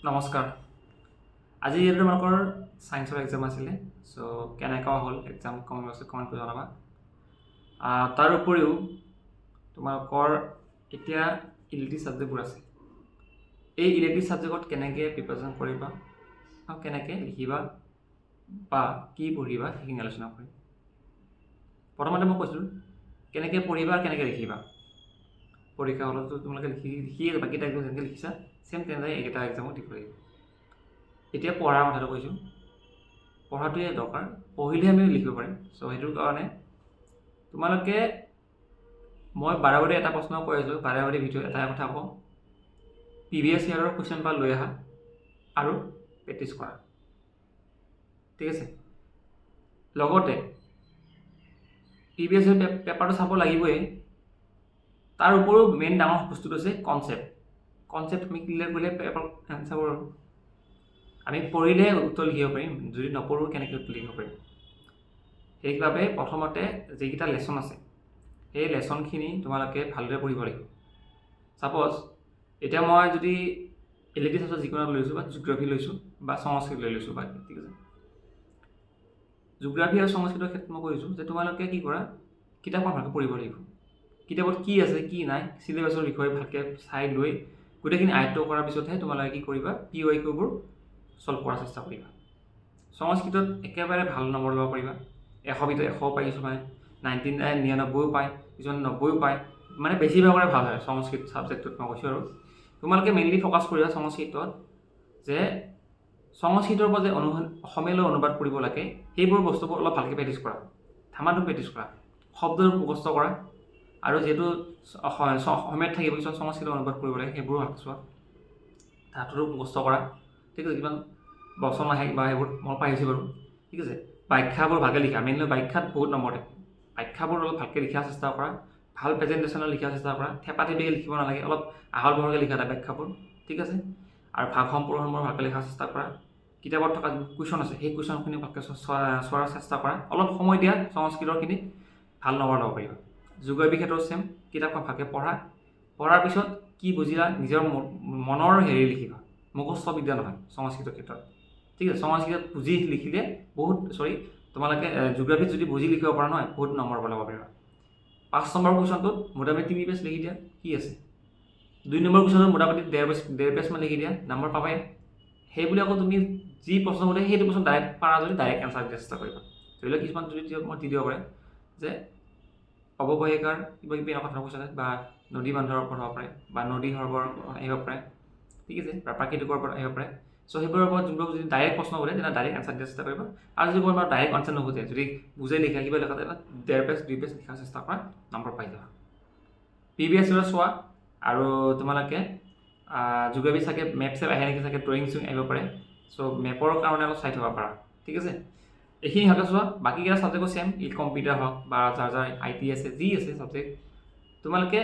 নমস্কাৰ। আজি যিহেতু তোমালোকৰ ছায়েন্সৰ এক্সাম আছিলে, চ' কেনেকুৱা হ'ল এক্সাম কমেণ্ট কৰি জনাবা। তাৰ উপৰিও তোমালোকৰ এতিয়া ইলেক্টিভ ছাবজেক্টবোৰ আছে। এই ইলেক্টিভ ছাবজেক্টত কেনেকৈ প্ৰিপাৰেশ্যন কৰিবা আৰু কেনেকৈ লিখিবা বা কি পঢ়িবা সেইখিনি আলোচনা কৰিম। প্ৰথমতে মই কৈছিলোঁ কেনেকৈ পঢ়িবা আৰু কেনেকৈ লিখিবা। পৰীক্ষা হলতো তোমালোকে লিখিয়ে বাকীটা এক্সাম যেনেকৈ লিখিছা চেম তেনেদৰে এইকেইটা এক্সামত দিব লাগিব। এতিয়া পঢ়াৰ কথাটো কৈছোঁ, পঢ়াটোৱে দৰকাৰ, পঢ়িলেহে আমি লিখিব পাৰিম। চ' সেইটোৰ কাৰণে তোমালোকে মই বাৰে বাৰে এটা প্ৰশ্ন কৈ আছোঁ, বাৰে বাৰে ভিডিঅ'ত এটাই কথা কওঁ, প্ৰিভিয়াছ ইয়াৰৰ কুৱেশ্যন পেপাৰ লৈ আহা আৰু প্ৰেক্টিছ কৰা। ঠিক আছে, লগতে প্ৰিভিয়াছ ইয়াৰ পেপাৰটো চাব লাগিবই। তাৰ উপৰিও মেইন ডাঙৰ বস্তুটো হৈছে কনচেপ্ট আমি ক্লিয়াৰ কৰিলে পেপাৰ এনচাৰবোৰ আমি পঢ়িলে উত্তৰ লিখিব পাৰিম, যদি নপঢ়োঁ কেনেকৈ উত্তৰ লিখিব পাৰিম। সেইবাবে প্ৰথমতে যিকেইটা লেচন আছে সেই লেচনখিনি তোমালোকে ভালদৰে পঢ়িব লাগিব। ছাপ'জ এতিয়া মই যদি ইলেক্টিভ ছাবজেক্ট যিকোনো লৈছোঁ বা জিঅ'গ্ৰাফী লৈছোঁ বা সংস্কৃত লৈ লৈছোঁ বা ঠিক আছে, জিঅ'গ্ৰাফী আৰু সংস্কৃতৰ ক্ষেত্ৰত মই কৈছোঁ যে তোমালোকে কি কৰা, কিতাপখন ভালকৈ পঢ়িব লাগিব। কিতাপত কি আছে কি নাই চিলেবাছৰ বিষয়ে ভালকৈ চাই লৈ গোটেইখিনি আয়ত্ব কৰাৰ পিছতহে তোমালোকে কি কৰিবা, PYQবোৰ ছল্ভ কৰাৰ চেষ্টা কৰিবা। সংস্কৃতত একেবাৰে ভাল নম্বৰ ল'ব পাৰিবা, 100 ভিতৰত 100 পায়, কিছুমানে 99 পায়, কিছুমানে 90 পায়, মানে বেছিভাগৰে ভাল হয় সংস্কৃত ছাবজেক্টটোত। মই কৈছোঁ আৰু তোমালোকে মেইনলি ফ'কাছ কৰিবা সংস্কৃতত, যে সংস্কৃতৰ পৰা যে অসমীয়ালৈ অনুবাদ কৰিব লাগে সেইবোৰ বস্তুবোৰ অলপ ভালকৈ প্ৰেক্টিছ কৰা, ধামাধুম প্ৰেক্টিছ কৰা, শব্দবোৰ মুখস্থ কৰা, আৰু যিহেতু অসমীয়াত থাকিব কিছুমান সংস্কৃত অনুবাদ কৰিব লাগে সেইবোৰো ভালকৈ চোৱা, ধাতুটো মুখস্থ কৰা। ঠিক আছে, কিমান বচন আহে বা সেইবোৰ মই পাৰিছোঁ বাৰু। ঠিক আছে, ব্যাখ্যাবোৰ ভালকৈ লিখা, মেইনলি ব্যাখ্যাত বহুত নম্বৰ থাকে, ব্যাখ্যাবোৰ অলপ ভালকৈ লিখাৰ চেষ্টা কৰা, ভাল প্ৰেজেণ্টেশ্যনত লিখাৰ চেষ্টা কৰা, থেপাথেপিকৈ লিখিব নালাগে, অলপ আহল বহলকৈ লিখা তাৰ ব্যাখ্যাবোৰ। ঠিক আছে, আৰু ভাগ সম্পূৰ্ণবোৰ ভালকৈ লিখাৰ চেষ্টা কৰা, কিতাপত থকা কুৱেশ্যন আছে সেই কুৱেশ্যনখিনি ভালকৈ চোৱাৰ চেষ্টা কৰা, অলপ সময় দিয়া, সংস্কৃতৰখিনিত ভাল নম্বৰ ল'ব পাৰিবা। জিঅ'গ্ৰাফীৰ ক্ষেত্ৰত চেম, কিতাপখন ভালকৈ পঢ়াৰ পিছত কি বুজিলা নিজৰ মনৰ লিখিবা, মুখস্থ বিদ্যা নহয় সংস্কৃতৰ ক্ষেত্ৰত। ঠিক আছে, সংস্কৃতত বুজি লিখিলে তোমালোকে জিঅ'গ্ৰাফীত যদি বুজি লিখিব পৰা নহয় বহুত নম্বৰ ল'ব পাৰিবা। 5 নম্বৰ কুৱেশ্যনটোত মোটামুটি 3 পেজ লিখি দিয়া, কি আছে। 2 নম্বৰ কুৱেশ্যনত মোটামুটি 1.5 পেজমান লিখি দিয়া, নম্বৰ পাবাই। সেইবুলি আকৌ তুমি যি প্ৰশ্ন সোধে সেইটো প্ৰশ্ন ডাইৰেক্ট পাৰা যদি ডাইৰেক্ট এনচাৰ দিয়াৰ চেষ্টা কৰিবা। ধৰি লওক কিছুমান যদি মই দি দিব পাৰে যে অৱবাহিকাৰ কিবা কিবি এনেকুৱা ধৰণৰ কুৱেশ্যন বা নদী বান্ধৰ ওপৰত হ'ব পাৰে বা নদী সৰ্বৰ আহিব পাৰে। ঠিক আছে, বা প্ৰাকৃতিকৰ ওপৰত আহিব পাৰে। চ' সেইবোৰৰ ওপৰত যোনবোৰ যদি ডাইৰেক্ট প্ৰশ্ন সোধে তেতিয়া ডাইৰেক্ট এনচাৰ দিয়াৰ চেষ্টা কৰিবা। আৰু যদি কোনোবা ডাইৰেক্ট আনচাৰ নোসোধে, যদি বুজাই লিখা কিবা লিখা তেতিয়া 1.5 পেজ 2 পেজ লিখাৰ চেষ্টা কৰা, নম্বৰ পাই যাবা। প্ৰিভিয়াছ ইয়াৰ চোৱা, আৰু তোমালোকে জিঅ'গ্ৰাফী চাগে মেপ চেপ আহে নেকি, চাগে ড্ৰয়িং চুইং আহিব পাৰে। চ' মেপৰ কাৰণে অলপ চাই থ'ব পাৰা। ঠিক আছে, এইখিনি ভালকৈ চোৱা। বাকীকেইটা ছাবজেক্টো চেম, কম্পিউটাৰ হওক বা যাৰ IT আছে, যি আছে ছাবজেক্ট, তোমালোকে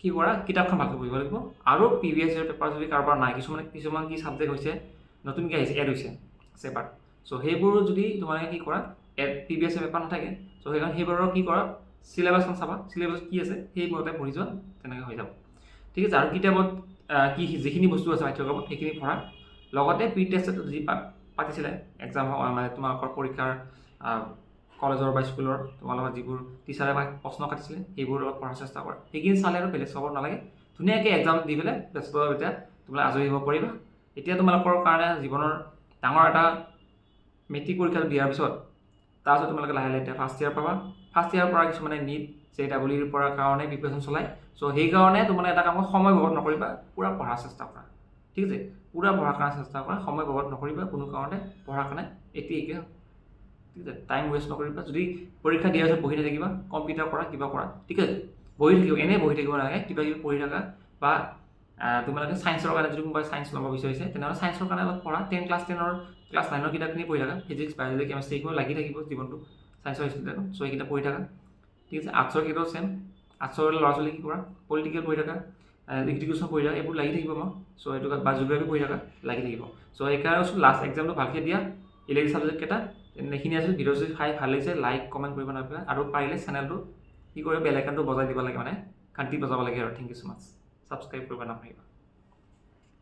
কি কৰা, কিতাপখন ভালকৈ পঢ়িব লাগিব। আৰু প্ৰিভিয়াছ ইয়াৰ পেপাৰ যদি কাৰোবাৰ নাই, কিছুমান কি ছাবজেক্ট হৈছে নতুনকৈ আহিছে, এড হৈছে চেপাৰ, চ' সেইবোৰ যদি তোমালোকে কি কৰা, প্ৰিভিয়াছ ইয়াৰ পেপাৰ নাথাকে, চ' সেইকাৰণে সেইবোৰৰ কি কৰা, চিলেবাছখন চাবা, চিলেবাছত কি আছে সেইমতে পঢ়ি যোৱা, তেনেকৈ হৈ যাব। ঠিক আছে, আৰু কিতাপত যিখিনি বস্তু আছে পাঠ্যক্ৰমত সেইখিনি পঢ়া, লগতে প্ৰি টেষ্টত যি পাতিছিলে এক্সাম মানে তোমালোকৰ পৰীক্ষাৰ কলেজৰ বা স্কুলৰ তোমালোকৰ যিবোৰ টিচাৰে বা প্ৰশ্ন কাটিছিলে সেইবোৰ অলপ পঢ়াৰ চেষ্টা কৰা। সেইখিনি চালে আৰু বেলেগ চাব নালাগে, ধুনীয়াকৈ এক্সাম দি পেলাই ব্যস্ত এতিয়া তোমালোকে আজৰি হ'ব পাৰিবা। এতিয়া তোমালোকৰ কাৰণে জীৱনৰ ডাঙৰ এটা মেট্ৰিক পৰীক্ষাটো দিয়াৰ পিছত তাৰপিছত তোমালোকে লাহে লাহে এতিয়া ফাৰ্ষ্ট ইয়াৰ পাবা। ফাৰ্ষ্ট ইয়াৰৰ পৰা কিছুমানে NEET JEE পৰা কাৰণে প্ৰিপেৰেশ্যন চলায়। চ' সেইকাৰণে তোমালোকে এটা কাম সময় বৰবাদ নকৰিবা, পূৰা পঢ়াৰ চেষ্টা কৰা। ঠিক আছে, পূৰা পঢ়াৰ কাৰণে চেষ্টা কৰা, সময় বৰবাদ নকৰিবা কোনো কাৰণতে পঢ়াৰ কাৰণে। ঠিক আছে, টাইম ৱেষ্ট নকৰিবা। যদি পৰীক্ষা দিয়াৰ পিছত বহি নাথাকিবা, কম্পিউটাৰ কৰা, কিবা কৰা। ঠিক আছে, এনেই বহি থাকিব নালাগে, কিবা কিবি পঢ়ি থাকা। বা তোমালোকে ছায়েন্সৰ কাৰণে যদি কোনোবাই ছায়েন্স ল'ব বিচাৰিছে তেনেহ'লে ছায়েন্সৰ কাৰণে অলপ পঢ়া, ক্লাছ 9ৰ কিতাপখিনি পঢ়ি থাকা, ফিজিক্স বায়'লজি কেমেষ্ট্ৰি এইবোৰ লাগি থাকিব জীৱনটো ছায়েন্সৰ ষ্টুডেণ্টত, চ' এইকেইটা পঢ়ি থাকা। ঠিক আছে, আৰ্টছৰ ক্ষেত্ৰত চেম, আৰ্টছৰ ল'ৰা ছোৱালী কি কৰা, পলিটিকেল পঢ়ি থাকা, এডুকেশ্যন পঢ়ি থাকা, এইবোৰ লাগি থাকিব মই। চ' এইটো বা জিঅ'গ্ৰাফী পঢ়ি থাকা, লাগি থাকিব। চ' সেইকাৰণে লাষ্ট এক্সামটো ভালকৈ দিয়া, ইলেক্টিভ ছাবজেক্টকেইটা। এইখিনি আছিল। ভিডিঅ' যদি চাই ভাল লাগিছে লাইক কমেণ্ট কৰিব নাপাহৰিবা, আৰু পাৰিলে চেনেলটো কি কৰে বেল আইকনটো বজাই দিব লাগে, মানে ঘণ্টি বজাব লাগে আৰু। Thank you so' much, subscribe কৰিব নাপাহৰিবা।